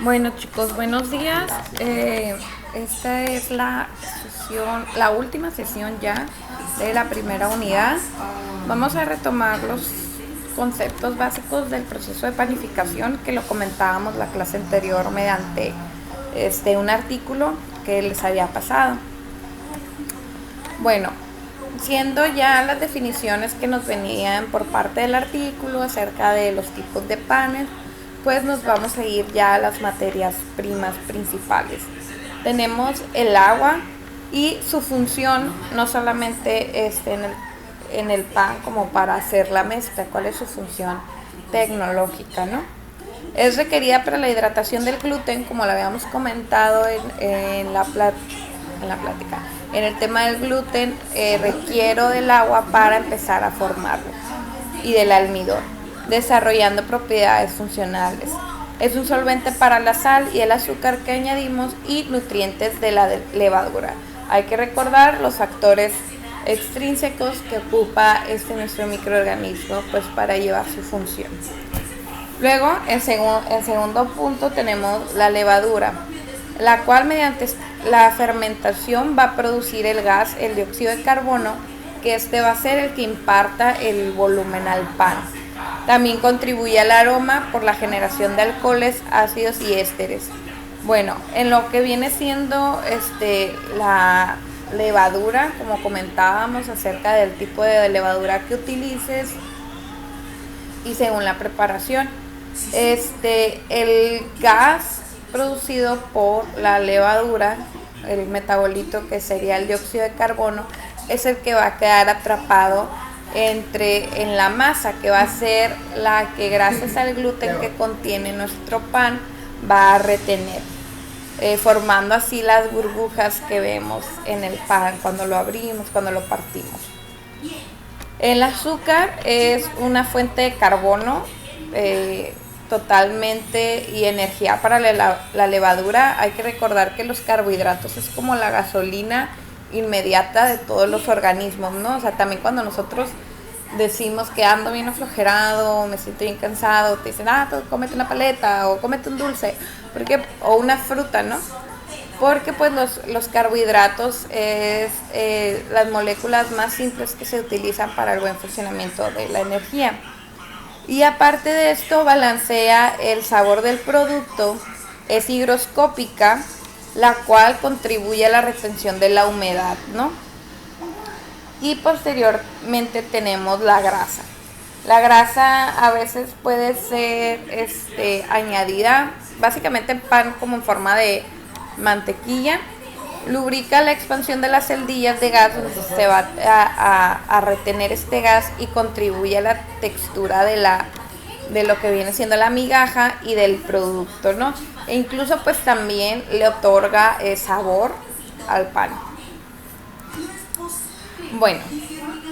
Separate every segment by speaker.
Speaker 1: Bueno chicos, buenos días. Esta es la última sesión ya de la primera unidad. Vamos a retomar los conceptos básicos del proceso de panificación que lo comentábamos la clase anterior mediante un artículo que les había pasado. Bueno, siendo ya las definiciones que nos venían por parte del artículo acerca de los tipos de panes, pues nos vamos a ir ya a las materias primas principales. Tenemos el agua y su función no solamente en el pan como para hacer la mezcla. ¿Cuál es su función tecnológica, no? Es requerida para la hidratación del gluten, como lo habíamos comentado en la plática. En el tema del gluten, requiero del agua para empezar a formarlo, y del almidón, desarrollando propiedades funcionales. Es un solvente para la sal y el azúcar que añadimos y nutrientes de la levadura. Hay que recordar los factores extrínsecos que ocupa nuestro microorganismo pues para llevar su función. Luego, en segundo punto tenemos la levadura, la cual mediante la fermentación va a producir el gas, el dióxido de carbono, que va a ser el que imparta el volumen al pan. También contribuye al aroma por la generación de alcoholes, ácidos y ésteres. Bueno, en lo que viene siendo la levadura, como comentábamos acerca del tipo de levadura que utilices y según la preparación, el gas producido por la levadura, el metabolito que sería el dióxido de carbono, es el que va a quedar atrapado en la masa, que va a ser la que gracias al gluten que contiene nuestro pan va a retener, formando así las burbujas que vemos en el pan cuando lo abrimos, cuando lo partimos. El azúcar es una fuente de carbono totalmente y energía para la levadura. Hay que recordar que los carbohidratos es como la gasolina inmediata de todos los organismos, ¿no? O sea, también cuando nosotros decimos que ando bien aflojerado, me siento bien cansado, te dicen, cómete una paleta o cómete un dulce, o una fruta, ¿no? Porque pues los carbohidratos es las moléculas más simples que se utilizan para el buen funcionamiento de la energía. Y aparte de esto, balancea el sabor del producto, es higroscópica, la cual contribuye a la retención de la humedad, ¿no? Y posteriormente tenemos la grasa. La grasa a veces puede ser añadida básicamente en pan como en forma de mantequilla. Lubrica la expansión de las celdillas de gas, donde se va a retener este gas y contribuye a la textura de lo que viene siendo la migaja y del producto, ¿no? E incluso pues también le otorga sabor al pan. Bueno,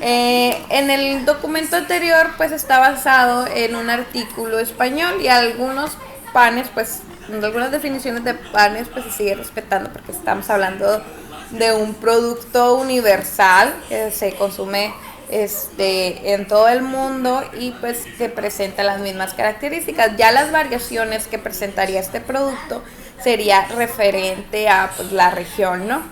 Speaker 1: en el documento anterior pues está basado en un artículo español y algunos panes pues algunas definiciones de panes pues se sigue respetando porque estamos hablando de un producto universal que se consume en todo el mundo y pues que presenta las mismas características. Ya las variaciones que presentaría este producto sería referente a pues la región, ¿no?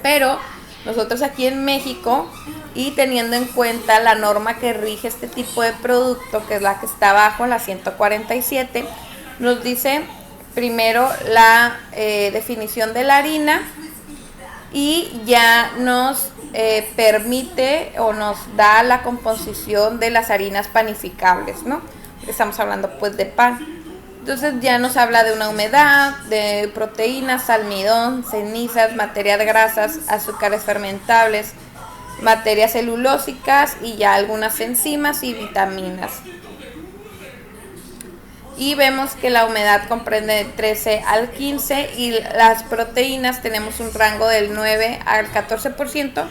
Speaker 1: Pero nosotros aquí en México, y teniendo en cuenta la norma que rige este tipo de producto, que es la que está abajo, la 147, nos dice primero la definición de la harina y ya nos permite o nos da la composición de las harinas panificables, ¿no? Estamos hablando pues de pan. Entonces ya nos habla de una humedad, de proteínas, almidón, cenizas, materias grasas, azúcares fermentables, materias celulósicas y ya algunas enzimas y vitaminas. Y vemos que la humedad comprende de 13 al 15 y las proteínas tenemos un rango del 9 al 14%,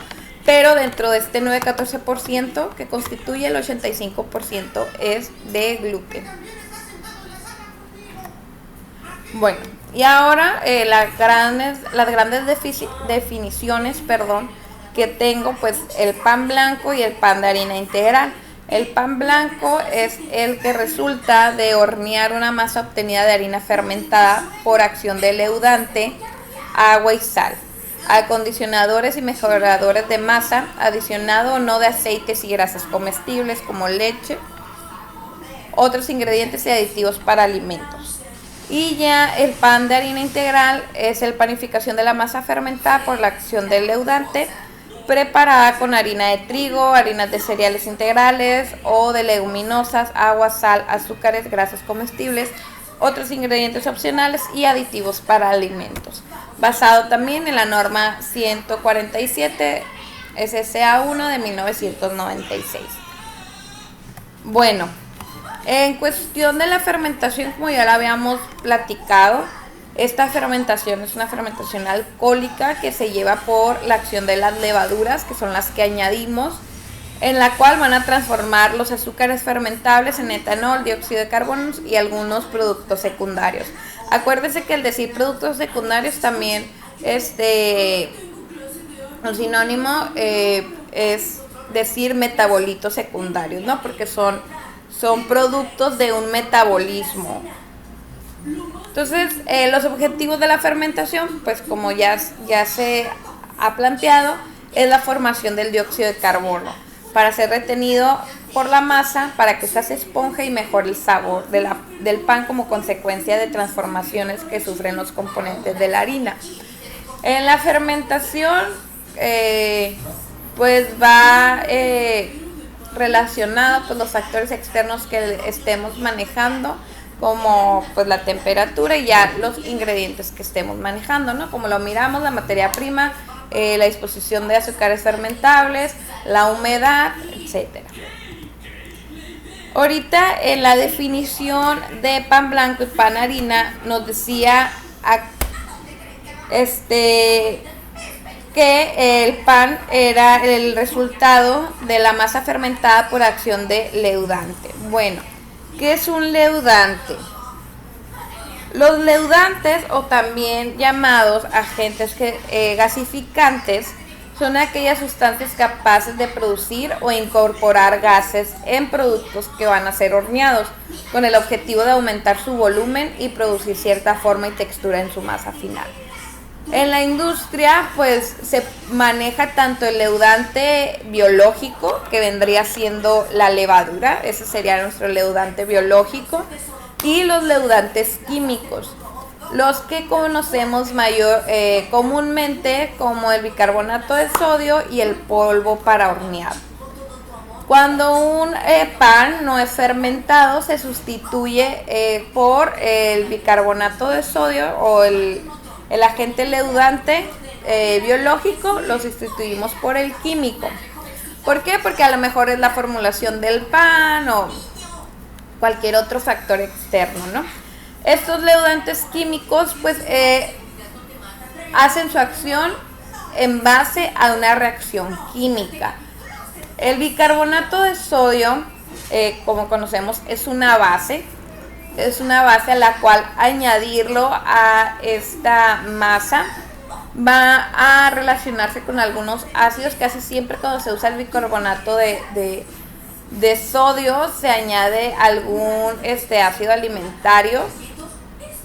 Speaker 1: pero dentro de este 9-14% que constituye el 85% es de gluten. Bueno, y ahora las grandes definiciones que tengo, pues el pan blanco y el pan de harina integral. El pan blanco es el que resulta de hornear una masa obtenida de harina fermentada por acción de leudante, agua y sal, acondicionadores y mejoradores de masa, adicionado o no de aceites y grasas comestibles como leche, otros ingredientes y aditivos para alimentos. Y ya el pan de harina integral es la panificación de la masa fermentada por la acción del leudante, preparada con harina de trigo, harinas de cereales integrales o de leguminosas, agua, sal, azúcares, grasas comestibles, otros ingredientes opcionales y aditivos para alimentos. Basado también en la norma 147 SCA1 de 1996. Bueno, en cuestión de la fermentación, como ya la habíamos platicado, esta fermentación es una fermentación alcohólica que se lleva por la acción de las levaduras, que son las que añadimos, en la cual van a transformar los azúcares fermentables en etanol, dióxido de carbono y algunos productos secundarios. Acuérdense que el decir productos secundarios también un sinónimo es decir metabolitos secundarios, ¿no? Porque son productos de un metabolismo. Entonces, los objetivos de la fermentación, pues como ya se ha planteado, es la formación del dióxido de carbono para ser retenido por la masa, para que ésta se esponje y mejore el sabor del pan como consecuencia de transformaciones que sufren los componentes de la harina. En la fermentación, pues va relacionado con los factores externos que estemos manejando, como pues la temperatura y ya los ingredientes que estemos manejando, ¿no? Como lo miramos, la materia prima, la disposición de azúcares fermentables, la humedad, etcétera. Ahorita en la definición de pan blanco y pan harina nos decía que el pan era el resultado de la masa fermentada por acción de leudante. Bueno, ¿qué es un leudante? Los leudantes, o también llamados agentes gasificantes, son aquellas sustancias capaces de producir o incorporar gases en productos que van a ser horneados, con el objetivo de aumentar su volumen y producir cierta forma y textura en su masa final. En la industria, pues se maneja tanto el leudante biológico, que vendría siendo la levadura, ese sería nuestro leudante biológico, y los leudantes químicos, los que conocemos comúnmente como el bicarbonato de sodio y el polvo para hornear. Cuando un pan no es fermentado, se sustituye por el bicarbonato de sodio o el agente leudante biológico, lo sustituimos por el químico. ¿Por qué? Porque a lo mejor es la formulación del pan o cualquier otro factor externo, ¿no? Estos leudantes químicos pues hacen su acción en base a una reacción química. El bicarbonato de sodio, como conocemos, es una base a la cual añadirlo a esta masa va a relacionarse con algunos ácidos. Casi siempre cuando se usa el bicarbonato de sodio se añade algún ácido alimentario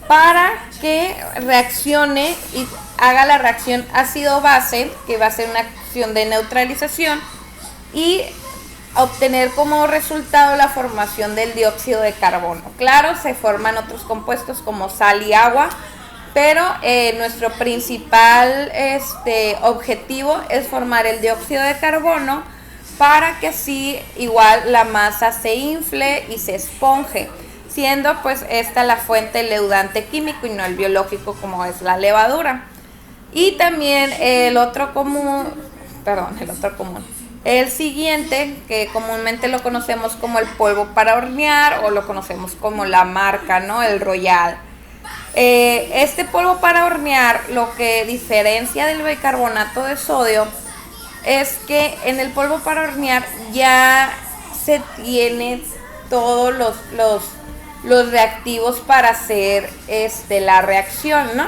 Speaker 1: para que reaccione y haga la reacción ácido-base, que va a ser una acción de neutralización, y obtener como resultado la formación del dióxido de carbono. Claro, se forman otros compuestos como sal y agua, pero nuestro principal objetivo es formar el dióxido de carbono para que así igual la masa se infle y se esponje, siendo pues esta la fuente leudante químico y no el biológico como es la levadura. Y también el siguiente, que comúnmente lo conocemos como el polvo para hornear o lo conocemos como la marca, ¿no? El Royal. Este polvo para hornear, lo que diferencia del bicarbonato de sodio es que en el polvo para hornear ya se tiene todos los reactivos para hacer la reacción, ¿no?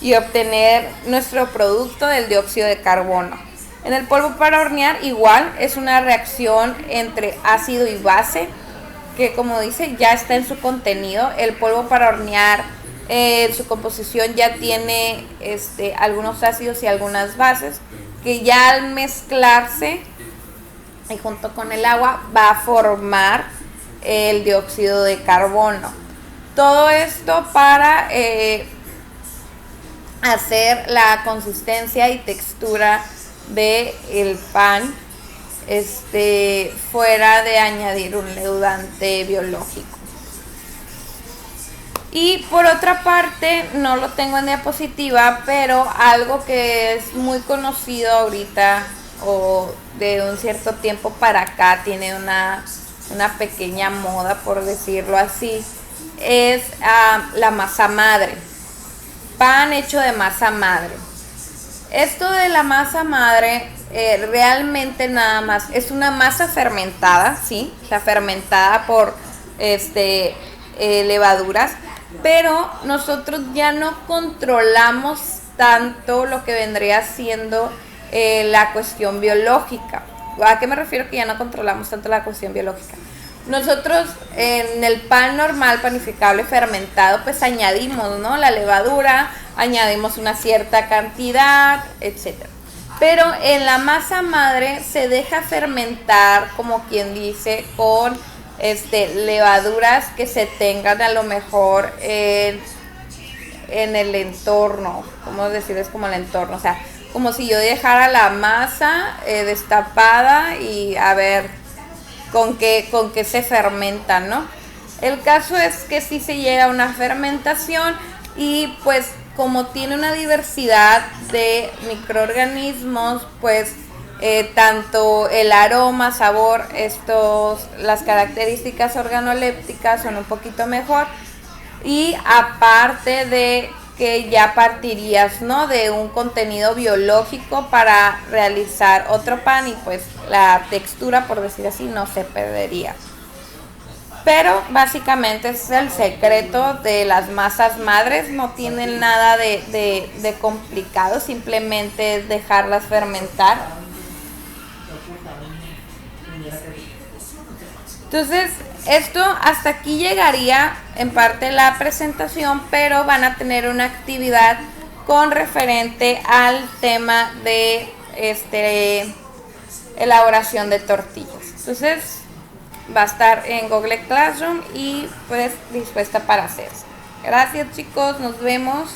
Speaker 1: Y obtener nuestro producto del dióxido de carbono. En el polvo para hornear igual es una reacción entre ácido y base, que como dice ya está en su contenido. El polvo para hornear, su composición ya tiene algunos ácidos y algunas bases, que ya al mezclarse y junto con el agua va a formar el dióxido de carbono. Todo esto para hacer la consistencia y textura del pan, fuera de añadir un leudante biológico. Y por otra parte, no lo tengo en diapositiva, pero algo que es muy conocido ahorita o de un cierto tiempo para acá, tiene una pequeña moda, por decirlo así, es la masa madre. Pan hecho de masa madre. Esto de la masa madre realmente nada más es una masa fermentada, ¿sí? O sea, fermentada por levaduras, pero nosotros ya no controlamos tanto lo que vendría siendo la cuestión biológica. ¿A qué me refiero que ya no controlamos tanto la cuestión biológica? Nosotros en el pan normal, panificable, fermentado, pues añadimos, ¿no?, la levadura, añadimos una cierta cantidad, etcétera. Pero en la masa madre se deja fermentar, como quien dice, con levaduras que se tengan a lo mejor en el entorno. ¿Cómo decir? Es como el entorno, o sea, como si yo dejara la masa destapada y a ver con qué se fermenta, ¿no? El caso es que sí se llega a una fermentación y pues como tiene una diversidad de microorganismos, pues tanto el aroma, sabor, las características organolépticas son un poquito mejor, y aparte de que ya partirías, ¿no?, de un contenido biológico para realizar otro pan, y pues la textura, por decir así, no se perdería. Pero básicamente es el secreto de las masas madres, no tienen nada de complicado, simplemente es dejarlas fermentar. Entonces, esto hasta aquí llegaría en parte la presentación, pero van a tener una actividad con referente al tema de elaboración de tortillas. Entonces, va a estar en Google Classroom y pues dispuesta para hacerse. Gracias, chicos, nos vemos.